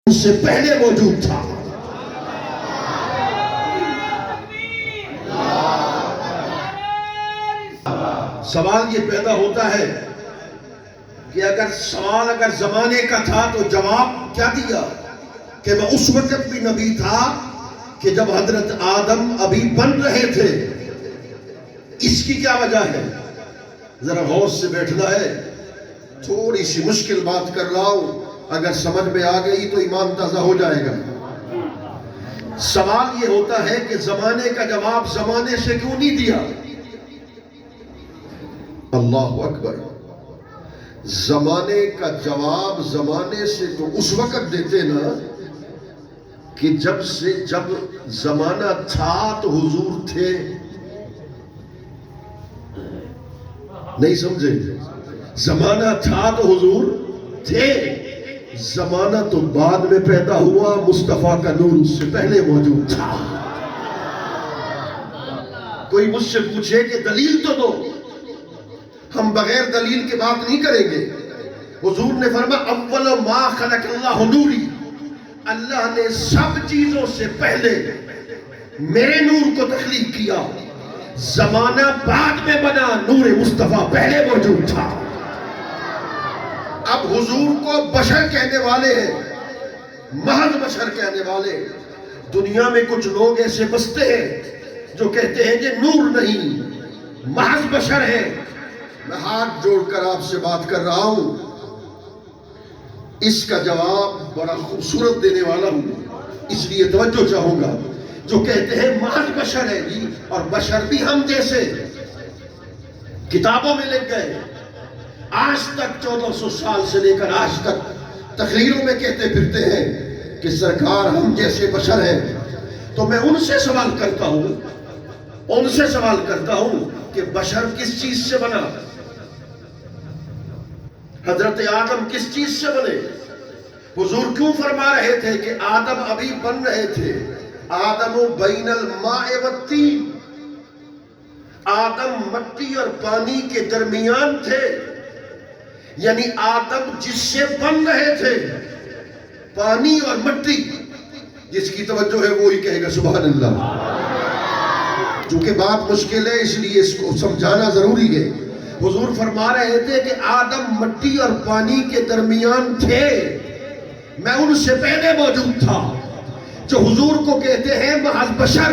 اس سے پہلے موجود تھا۔ سوال یہ پیدا ہوتا ہے کہ اگر سوال زمانے کا تھا تو جواب کیا دیا کہ میں اس وقت بھی نبی تھا کہ جب حضرت آدم ابھی بن رہے تھے۔ اس کی کیا وجہ ہے؟ ذرا غور سے بیٹھنا ہے، تھوڑی سی مشکل بات کر رہا ہوں، اگر سمجھ میں آ گئی تو ایمان تازہ ہو جائے گا۔ سوال یہ ہوتا ہے کہ زمانے کا جواب زمانے سے کیوں نہیں دیا؟ اللہ اکبر۔ زمانے کا جواب زمانے سے تو اس وقت دیتے نا کہ جب زمانہ تھا تو حضور تھے۔ نہیں سمجھے؟ زمانہ تھا تو حضور تھے، زمانہ تو بعد میں پیدا ہوا، مصطفیٰ کا نور اس سے پہلے موجود تھا۔ کوئی مجھ سے پوچھے کہ دلیل تو دو، ہم بغیر دلیل کے بات نہیں کریں گے۔ حضور نے فرمایا اول ما خلق اللہ نوری، اللہ نے سب چیزوں سے پہلے میرے نور کو تخلیق کیا۔ زمانہ بعد میں بنا، نور مصطفیٰ پہلے موجود تھا۔ اب حضور کو بشر کہنے والے ہیں، محض بشر کہنے والے۔ دنیا میں کچھ لوگ ایسے بستے ہیں جو کہتے ہیں کہ نور نہیں، محض بشر ہے۔ میں ہاتھ جوڑ کر آپ سے بات کر رہا ہوں، اس کا جواب بڑا خوبصورت دینے والا ہوں، اس لیے توجہ چاہوں گا۔ جو کہتے ہیں محض بشر ہے جی، اور بشر بھی ہم جیسے، کتابوں میں لکھ گئے، آج تک 1400 سال سے لے کر آج تک تقریروں میں کہتے پھرتے ہیں کہ سرکار ہم جیسے بشر ہیں۔ تو میں ان سے سوال کرتا ہوں کہ بشر کس چیز سے بنا؟ حضرت آدم کس چیز سے بنے؟ حضور کیوں فرما رہے تھے کہ آدم ابھی بن رہے تھے؟ آدم بین الماء والطین، آدم مٹی اور پانی کے درمیان تھے، یعنی آدم جس سے بن رہے تھے، پانی اور مٹی۔ جس کی توجہ ہے وہی کہے گا سبحان اللہ۔ چونکہ بات مشکل ہے اس لیے اس کو سمجھانا ضروری ہے۔ حضور فرما رہے تھے کہ آدم مٹی اور پانی کے درمیان تھے، میں ان سے پہلے موجود تھا۔ جو حضور کو کہتے ہیں محض بشر،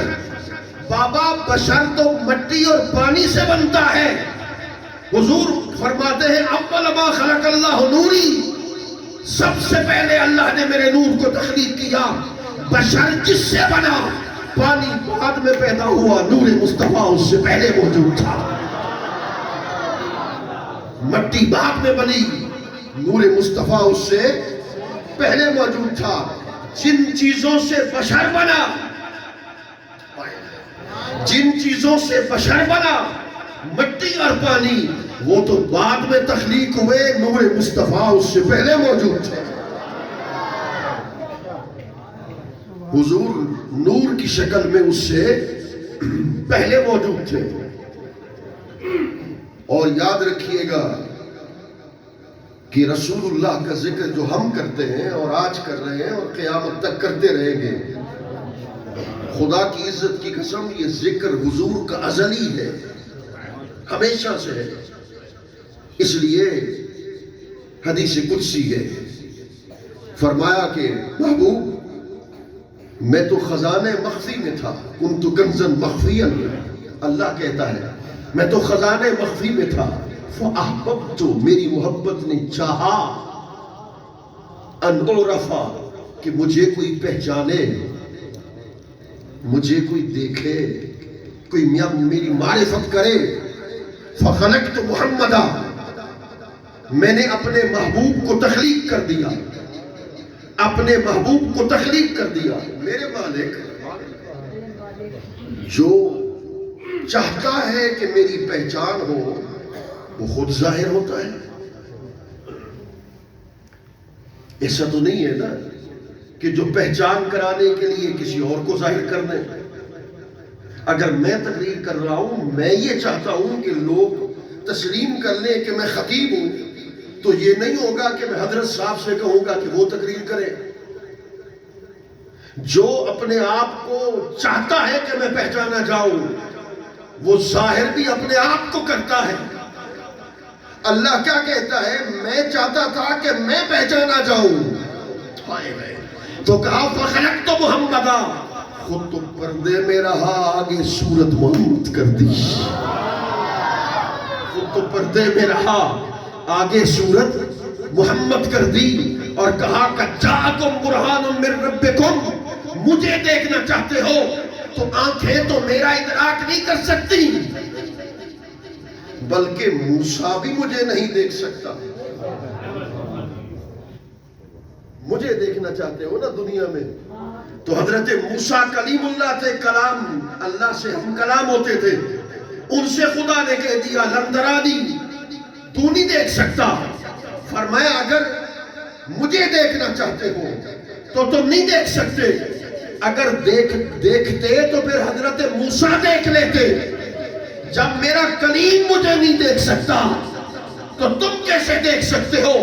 بابا بشر تو مٹی اور پانی سے بنتا ہے۔ حضور فرماتے ہیں اول ما خلق اللہ نوری، سب سے پہلے اللہ نے میرے نور کو تخلیق کیا۔ بشر جس سے بنا، پانی بعد میں پیدا ہوا، نور مصطفیٰ اس سے پہلے موجود تھا۔ مٹی بعد میں بنی، نور مصطفیٰ اس سے پہلے موجود تھا۔ جن چیزوں سے بشر بنا، مٹی اور پانی، وہ تو بعد میں تخلیق ہوئے، نور مصطفیٰ اس سے پہلے موجود تھے۔ حضور نور کی شکل میں اس سے پہلے موجود تھے۔ اور یاد رکھیے گا کہ رسول اللہ کا ذکر جو ہم کرتے ہیں اور آج کر رہے ہیں اور قیامت تک کرتے رہیں گے، خدا کی عزت کی قسم یہ ذکر حضور کا ازلی ہے، ہمیشہ سے ہے۔ اس لیے حدیث قدسی ہے، فرمایا کہ محبوب میں تو خزانے مخفی میں تھا، کنت کنزا مخفیا، اللہ کہتا ہے میں تو خزانے مخفی میں تھا، فاحببت، میری محبت نے چاہا، ان اعرفا، کہ مجھے کوئی پہچانے، مجھے کوئی دیکھے، کوئی میری معرفت کرے۔ فخلقت محمدا، میں نے اپنے محبوب کو تخلیق کر دیا، اپنے محبوب کو تخلیق کر دیا۔ میرے مالک جو چاہتا ہے کہ میری پہچان ہو وہ خود ظاہر ہوتا ہے۔ ایسا تو نہیں ہے نا کہ جو پہچان کرانے کے لیے کسی اور کو ظاہر کر دیں۔ اگر میں تقریر کر رہا ہوں، میں یہ چاہتا ہوں کہ لوگ تسلیم کر لیں کہ میں خطیب ہوں، تو یہ نہیں ہوگا کہ میں حضرت صاحب سے کہوں گا کہ وہ تقریر کریں۔ جو اپنے آپ کو چاہتا ہے کہ میں پہچانا جاؤں وہ ظاہر بھی اپنے آپ کو کرتا ہے. اللہ کیا کہتا ہے؟ میں چاہتا تھا کہ میں پہچانا جاؤں. تو کہا فخلقت محمدا، خود تو پردے میں رہا، آگے صورت محمد کر دی. خود تو پردے میں رہا، آگے صورت محمد کر دی. اور کہا کہ جاءکم برہان من ربکم، مجھے دیکھنا چاہتے ہو تو آنکھیں تو میرا ادراک نہیں کر سکتی، بلکہ موسیٰ بھی مجھے نہیں دیکھ سکتا. مجھے دیکھنا چاہتے ہو نا دنیا میں، تو حضرت موسیٰ کلیم اللہ تھے، کلام اللہ سے ہم کلام ہوتے تھے. ان سے خدا نے کہہ دیا لندرانی، تو نہیں دیکھ سکتا. فرمایا اگر مجھے دیکھنا چاہتے ہو تو تم نہیں دیکھ سکتے. اگر دیکھتے تو پھر حضرت موسیٰ دیکھ لیتے. جب میرا کلیم مجھے نہیں دیکھ سکتا تو تم کیسے دیکھ سکتے ہو؟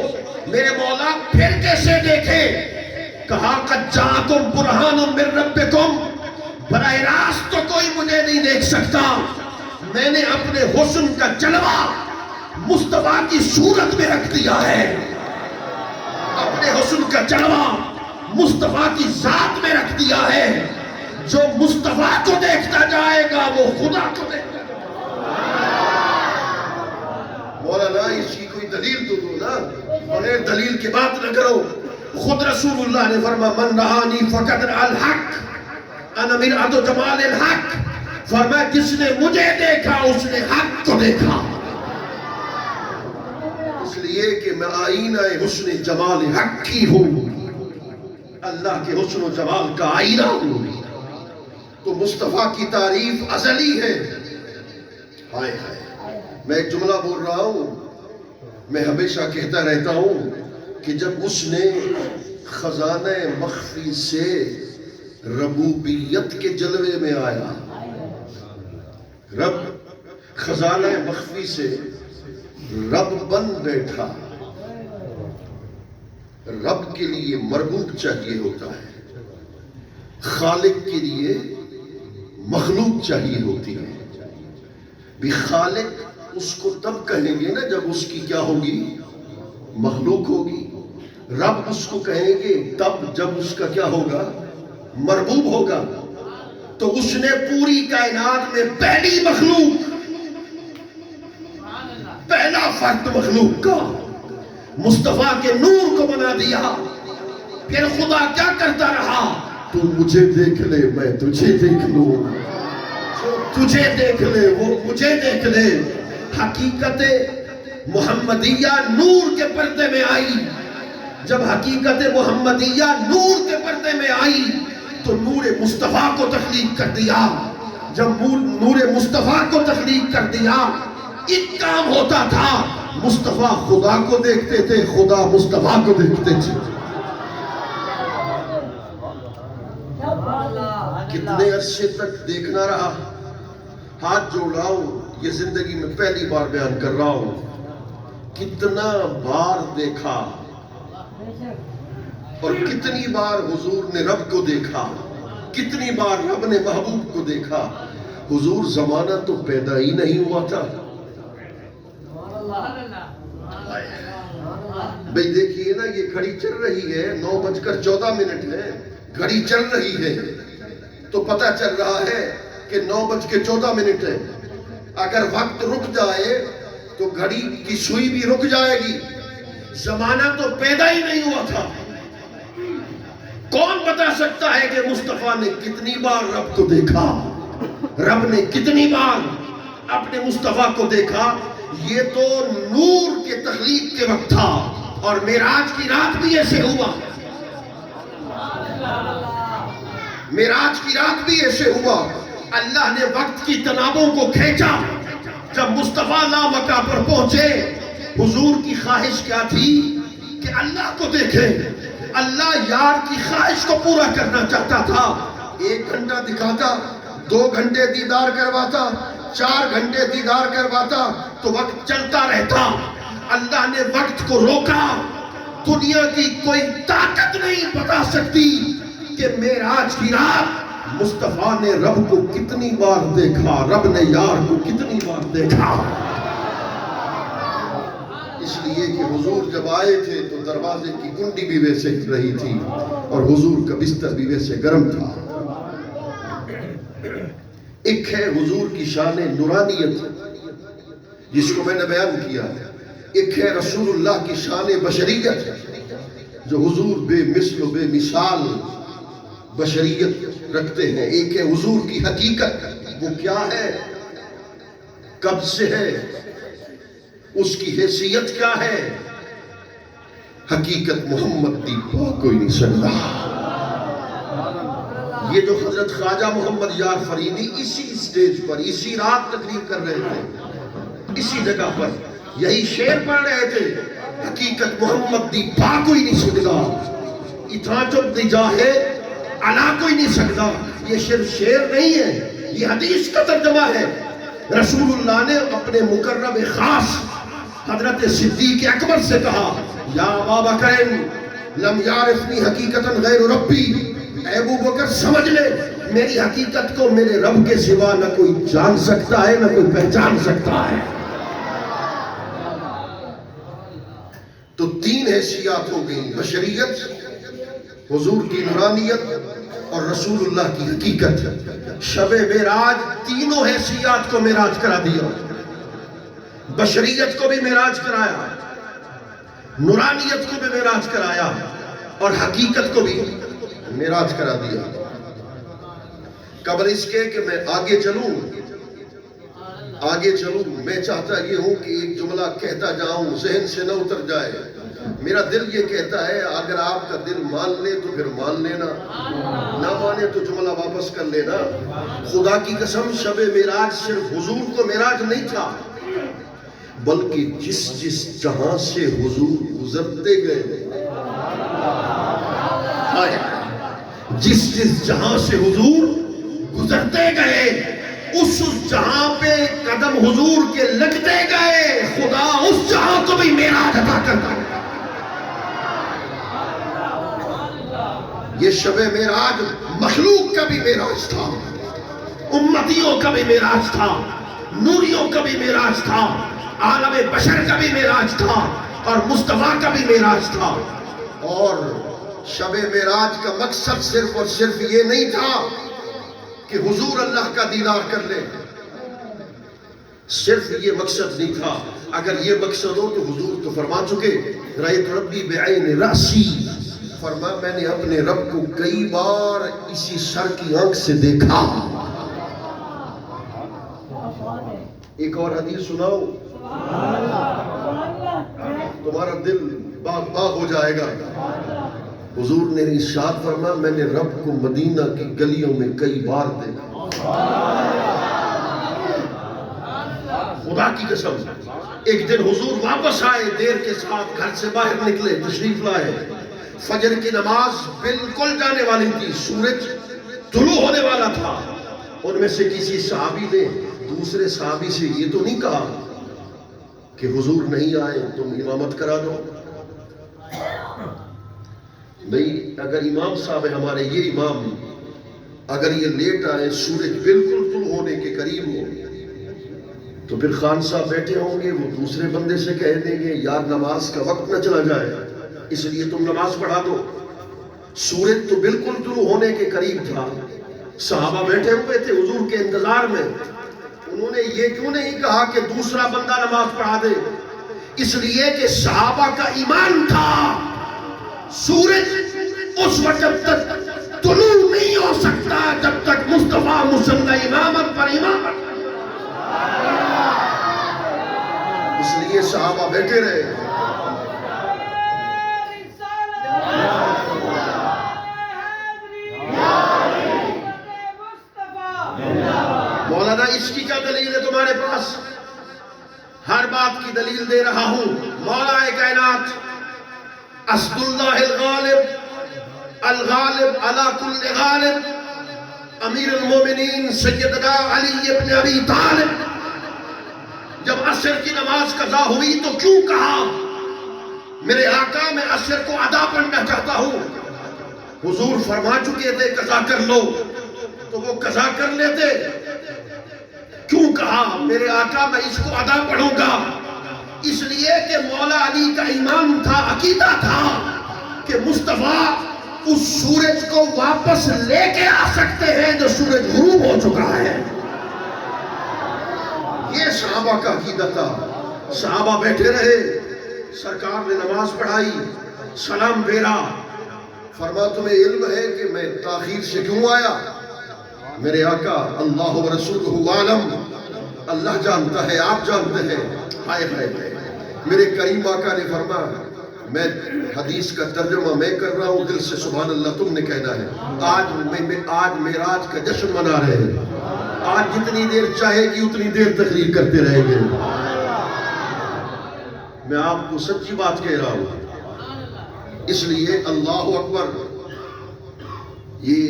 میرے مولا پھر کیسے دیکھے؟ کہا قد جاءکم برہان من ربکم، براہ راست تو کوئی مجھے نہیں دیکھ سکتا. میں نے اپنے حسن کا جلوہ مصطفیٰ کی صورت میں رکھ دیا ہے. اپنے حسن کا جلوہ مصطفیٰ کی ذات میں رکھ دیا ہے. جو مصطفیٰ کو دیکھتا جائے گا وہ خدا کو دیکھتا جائے گا. مولانا اس کی کوئی دلیل تو دو نا، بغیر دلیل کی بات نہ کرو. خود رسول اللہ نے فرمایا من رآنی فقد رأى الحق انا مرآۃ جمال الحق. فرمایا جس نے مجھے دیکھا اس نے حق کو دیکھا. اس لیے کہ میں آئینہ حسن جمال حق کی ہوں، اللہ کے حسن و جمال کا آئینہ ہوں. تو مصطفیٰ کی تعریف ازلی ہے. ہائے ہائے، میں ایک جملہ بول رہا ہوں، میں ہمیشہ کہتا رہتا ہوں کہ جب اس نے خزانہ مخفی سے ربوبیت کے جلوے میں آیا، رب خزانہ مخفی سے رب بن بیٹھا. رب کے لیے مربوب چاہیے ہوتا ہے، خالق کے لیے مخلوق چاہیے ہوتی ہے. بھی خالق اس کو تب کہیں گے نا جب اس کی کیا ہوگی؟ مخلوق ہوگی. رب اس کو کہیں گے تب جب اس کا کیا ہوگا؟ مربوب ہوگا. تو اس نے پوری کائنات میں پہلی مخلوق، پہلا فرد مخلوق کا مصطفیٰ کے نور کو بنا دیا. پھر خدا کیا کرتا رہا؟ تو مجھے دیکھ لے میں تجھے دیکھ لوں، تجھے دیکھ لے وہ مجھے دیکھ لے. حقیقت محمدیہ نور کے پردے میں آئی. جب حقیقت محمدیہ نور کے پردے میں آئی تو نور مصطفیٰ کو تخلیق کر دیا. جب نور مصطفیٰ کو تخلیق کر دیا، ایک کام ہوتا تھا، مصطفیٰ خدا کو دیکھتے تھے، خدا مصطفیٰ کو دیکھتے تھے. کتنے عرصے تک دیکھنا رہا؟ ہاتھ جوڑاؤ، یہ زندگی میں پہلی بار بیان کر رہا ہوں. کتنا بار دیکھا اور کتنی بار حضور نے رب کو دیکھا، کتنی بار رب نے محبوب کو دیکھا. حضور زمانہ تو پیدا ہی نہیں ہوا تھا. بھئی دیکھئے نا، یہ گھڑی چل رہی ہے، 9:14 ہے، گھڑی چل رہی ہے تو پتہ چل رہا ہے کہ 9:14 ہے. اگر وقت رک جائے تو گھڑی کی سوئی بھی رک جائے گی. زمانہ تو پیدا ہی نہیں ہوا تھا. کون بتا سکتا ہے کہ مصطفیٰ نے کتنی بار رب کو دیکھا، رب نے کتنی بار اپنے مصطفیٰ کو دیکھا؟ یہ تو نور کے تخلیق کے وقت تھا، اور معراج کی رات بھی ایسے ہوا. معراج کی رات بھی ایسے ہوا. اللہ نے وقت کی تنابوں کو کھینچا. جب مصطفیٰ لامکہ پر پہنچے، حضور کی خواہش کیا تھی؟ کہ اللہ کو دیکھے. اللہ یار کی خواہش کو پورا کرنا چاہتا تھا. 1 گھنٹہ دکھاتا، 2 گھنٹے دیدار کرواتا، 4 گھنٹے دیدار کرواتا تو وقت چلتا رہتا. اللہ نے وقت کو روکا. دنیا کی کوئی طاقت نہیں بتا سکتی کہ معراج کی رات مصطفیٰ نے رب کو کتنی بار دیکھا، رب نے یار کو کتنی بار دیکھا. اس لیے کہ حضور جب آئے تھے تو دروازے کی کنڈی بھی ویسے ہی رہی تھی اور حضور کا بستر بھی ویسے گرم تھا. ایک ہے حضور کی شان نورانیت جس کو میں نے بیان کیا، ایک ہے رسول اللہ کی شان بشریت جو حضور بے مثل و بے مثال بشریت رکھتے ہیں. ایک ہے حضور کی حقیقت، وہ کیا ہے، کب سے ہے، اس کی حیثیت کیا ہے. حقیقت محمد دی کوئی نہیں سکتا. یہ جو حضرت خواجہ محمد یار فریدی اسی سٹیج پر اسی رات تقریر کر رہے تھے، اسی جگہ پر یہی شعر پڑھ رہے تھے، حقیقت محمد دی کوئی نہیں سکتا، اتنا چپ دی جاہے علا کوئی نہیں سکتا. یہ صرف شعر نہیں ہے، یہ حدیث کا ترجمہ ہے. رسول اللہ نے اپنے مقرب خاص حضرت صدیق اکبر سے کہا، یا ابا بکر لم یعرفنی حقیقتا غیر ربی، اے ابو بکر سمجھ لے میری حقیقت کو میرے رب کے سوا نہ کوئی جان سکتا ہے نہ کوئی پہچان سکتا ہے. تو تین حیثیات ہو گئی، بشریت، حضور کی نورانیت اور رسول اللہ کی حقیقت. شب معراج تینوں حیثیات کو معراج کرا دیا. بشریت کو بھی معراج کرایا، نورانیت کو بھی معراج کرایا اور حقیقت کو بھی معراج کرا دیا. قبل اس کے کہ میں آگے چلوں میں چاہتا یہ ہوں کہ ایک جملہ کہتا جاؤں، ذہن سے نہ اتر جائے. میرا دل یہ کہتا ہے اگر آپ کا دل مان لے تو پھر مان لینا، نہ مانے تو جملہ واپس کر لینا. خدا کی قسم شب معراج صرف حضور کو معراج نہیں تھا، بلکہ جس جہاں سے حضور گزرتے گئے، جس جہاں سے حضور گزرتے گئے اس جہاں پہ قدم حضور کے لگتے گئے، خدا اس جہاں کو بھی معراج عطا کرتا. یہ شب معراج مخلوق کا بھی معراج تھا، امتیوں کا بھی معراج تھا، نوریوں کا بھی معراج تھا، عالم بشر کا بھی معراج تھا اور مصطفیٰ کا بھی معراج تھا. اور شب معراج کا مقصد صرف اور صرف یہ نہیں تھا کہ حضور اللہ کا دیدار کر لے، صرف یہ مقصد نہیں تھا. اگر یہ مقصد ہو تو حضور تو فرما چکے، رأیت ربی بعین راسی، فرما میں نے اپنے رب کو کئی بار اسی سر کی آنکھ سے دیکھا. ایک اور حدیث سناؤ، تمہارا دل باغ باغ ہو جائے گا. حضور نے ارشاد فرمایا میں نے رب کو مدینہ کی گلیوں میں کئی بار دیکھا. خدا کی قسم. ایک دن حضور واپس آئے، دیر کے ساتھ گھر سے باہر نکلے، تشریف لائے. فجر کی نماز بالکل جانے والی تھی، سورج طلوع ہونے والا تھا. ان میں سے کسی صحابی نے دوسرے صحابی سے یہ تو نہیں کہا کہ حضور نہیں آئے تم امامت کرا دو؟ نہیں، اگر امام صاحب ہمارے یہ امام اگر یہ لیٹ آئے، سورج بالکل طلوع ہونے کے قریب ہو، تو پھر خان صاحب بیٹھے ہوں گے، وہ دوسرے بندے سے کہہ دیں گے یار نماز کا وقت نہ چلا جائے، اس لیے تم نماز پڑھا دو. سورج تو بالکل طلوع ہونے کے قریب تھا، صحابہ بیٹھے ہوئے تھے حضور کے انتظار میں. انہوں نے یہ کیوں نہیں کہا کہ دوسرا بندہ نماز پڑھا دے؟ اس لیے کہ صحابہ کا ایمان تھا سورج اس وقت تک طلوع نہیں ہو سکتا جب تک مصطفیٰ مسلح امامت پر امامت. اس لیے صحابہ بیٹھے رہے. مولانا اس کی کیا دلیل ہے تمہارے پاس؟ ہر بات کی دلیل دے رہا ہوں. مولا کائنات اسد اللہ الغالب الغالب علی کل غالب امیر المومنین سیدنا علی ابن ابی طالب جب عصر کی نماز قضا ہوئی تو کیوں کہا میرے آقا میں عصر کو ادا پڑھنا چاہتا ہوں؟ حضور فرما چکے تھے قضا کر لو تو وہ قضا کر لیتے. کیوں کہا میرے آقا میں اس کو ادا پڑھوں گا؟ اس لیے کہ مولا علی کا ایمان تھا، عقیدہ تھا کہ مصطفیٰ اس سورج کو واپس لے کے آ سکتے ہیں جو سورج غروب ہو چکا ہے. یہ صحابہ کا عقیدہ تھا. صحابہ بیٹھے رہے، سرکار نے نماز پڑھائی، سلام پھیرا، فرما تمہیں علم ہے کہ میں تاخیر سے کیوں آیا؟ میرے آقا اللہ و رسولہ عالم، اللہ جانتا ہے، آپ جانتے ہیں. ہائے ہائے ہائے. میرے کریم آقا نے فرمایا میں حدیث کا ترجمہ میں کر رہا ہوں، دل سے سبحان اللہ تم نے کہنا ہے. آج معراج کا جشن منا رہے ہیں. آج جتنی دیر چاہے گی اتنی دیر تقریر کرتے رہیں گے. میں آپ کو سچی بات کہہ رہا ہوں. اس لیے اللہ اکبر. یہ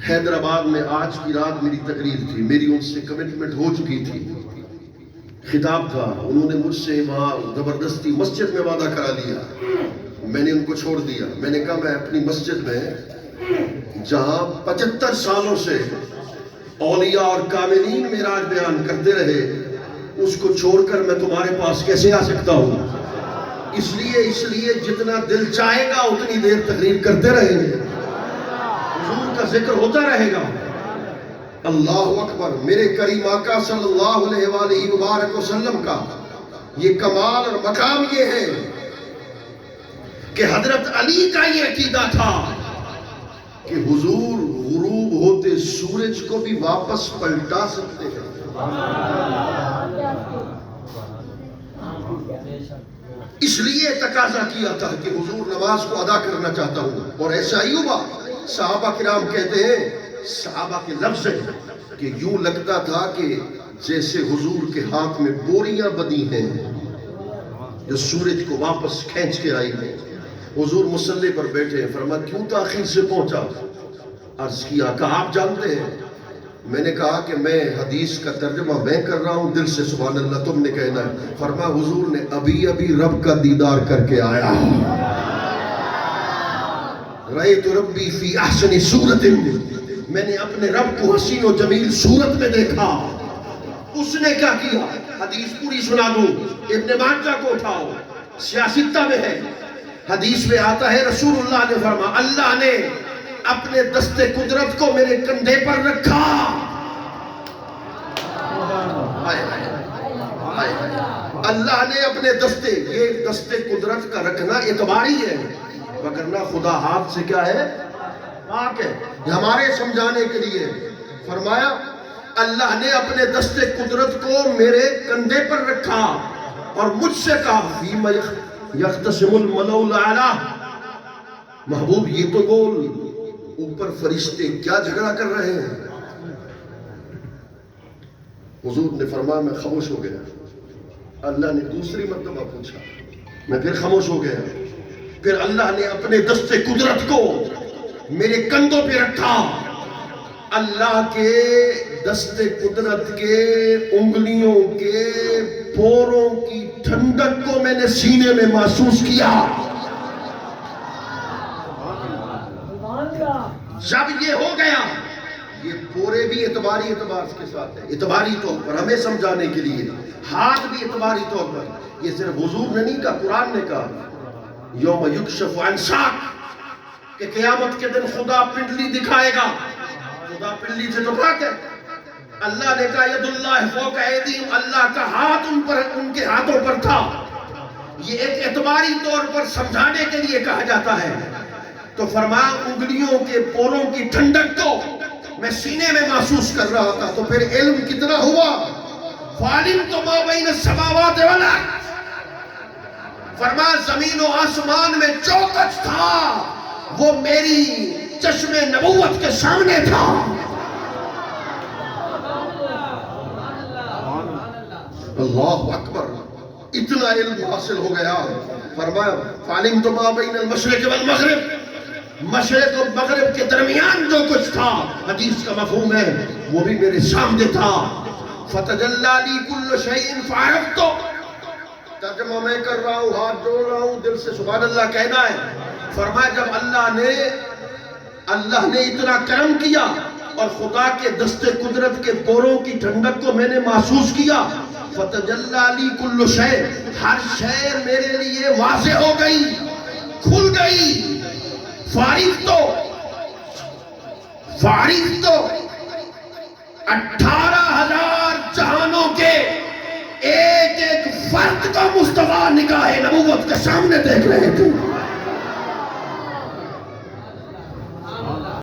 حیدرآباد میں آج کی رات میری تقریر تھی، میری ان سے کمٹمنٹ ہو چکی تھی، خطاب تھا. انہوں نے مجھ سے وہاں زبردستی مسجد میں وعدہ کرا لیا، میں نے ان کو چھوڑ دیا. میں نے کہا میں اپنی مسجد میں جہاں 75 سالوں سے اولیاء اور کاملین معراج بیان کرتے رہے، اس کو چھوڑ کر میں تمہارے پاس کیسے آ سکتا ہوں؟ اس لیے جتنا دل چاہے گا اتنی دیر تقریر کرتے رہیں گے، حضور کا ذکر ہوتا رہے گا. اللہ اکبر. میرے کریم آقا صلی اللہ علیہ وآلہ وبارک وسلم کا یہ کمال اور مقام یہ ہے کہ حضرت علی کا یہ عقیدہ تھا کہ حضور غروب ہوتے سورج کو بھی واپس پلٹا سکتے ہیں. اس لیے تقاضا کیا تھا کہ حضور نماز کو ادا کرنا چاہتا ہوں. اور ایسا ہی ہوا. صحابہ کرام کہتے ہیں، صحابہ کے لفظ ہے کہ یوں لگتا تھا کہ جیسے حضور کے ہاتھ میں بوریاں بدی ہیں جو سورج کو واپس کھینچ کے آئی ہیں. حضور مصلی پر بیٹھے ہیں. فرمایا کیوں تاخیر سے پہنچا؟ عرض کیا کہ آپ جانتے ہیں. میں نے کہا کہ میں حدیث کا ترجمہ میں کر رہا ہوں، دل سے سبحان اللہ تم نے کہنا ہے. فرمایا حضور نے ابھی رب کا دیدار کر کے آیا. رأیت ربی فی احسن صورت، میں نے اپنے رب کو حسین و جمیل صورت میں دیکھا. اس نے کیا کیا؟ حدیث پوری سنا دوں. ابن ماجہ کو اٹھاؤ، سیاستہ میں ہے. حدیث میں آتا ہے رسول اللہ نے فرمایا اللہ نے اپنے دست قدرت کو میرے کندھے پر رکھا. اللہ نے اپنے یہ دست قدرت کا رکھنا اعتباری ہے، وگرنہ خدا ہاتھ سے کیا ہے؟ پاک ہے. ہمارے سمجھانے کے لیے فرمایا اللہ نے اپنے دست قدرت کو میرے کندھے پر رکھا اور مجھ سے کہا فیما یختصم الملأ الاعلی، محبوب یہ تو بول اوپر فرشتے کیا جھگڑا کر رہے ہیں؟ حضور نے فرمایا میں خاموش ہو گیا. اللہ نے دوسری مرتبہ پوچھا، میں پھر خاموش ہو گیا. پھر اللہ نے اپنے دست قدرت کو میرے کندھوں پہ رکھا. اللہ کے دست قدرت کے انگلیوں کے پوروں کی ٹھنڈک کو میں نے سینے میں محسوس کیا. جب یہ ہو گیا، یہ پورے بھی اعتباری اعتبار کے ساتھ ہے، اعتباری طور پر ہمیں سمجھانے کے لیے. ہاتھ بھی اعتباری طور پر. یہ صرف حضور نے نہیں کہا، قرآن نے کہا یوم یکشف عن ساق، کہ قیامت کے دن خدا پنڈلی دکھائے گا. خدا پنڈلی سے تو پاک ہے. اللہ نے کہا ید اللہ فوق ایدیہم، اللہ کا ہاتھ ان کے ہاتھوں پر تھا. یہ ایک اعتباری طور پر سمجھانے کے لیے کہا جاتا ہے. تو فرمایا انگلیوں کے پوروں کی ٹھنڈک کو میں سینے میں محسوس کر رہا تھا. تو پھر علم کتنا ہوا؟ فَعَلِمْتُ مَا بَيْنَ السَّمَاوَاتِ وَالْأَرْضِ، فرمایا زمین و آسمان میں جو کچھ تھا وہ میری چشم نبوت کے سامنے تھا. اللہ اکبر. اتنا علم حاصل ہو گیا. فرمایا فَعَلِمْتُ مَا بَيْنَ الْمَشْرِقِ وَالْمَغْرِبِ، مشرق اور مغرب کے درمیان جو کچھ تھا، حدیث کا مفہوم ہے وہ بھی میرے سامنے تھا. فَتَجَلَّى لِي كُلُّ شَيْءٍ فَعَرَفْتُ. ترجمہ میں کر رہا ہوں، ہاتھ جوڑ رہا ہوں، دل سے سبحان اللہ کہنا ہے. فرمایا جب اللہ نے اتنا کرم کیا اور خدا کے دستے قدرت کے بوروں کی ٹھنڈک کو میں نے محسوس کیا، فتجلی لی کل شے، ہر شے میرے لیے واضح ہو گئی، کھل گئی۔ فارغ تو 18,000 جہانوں کے ایک ایک فرد کا مصطفیٰ نگاہ نبوت کے سامنے دیکھ رہے تھے۔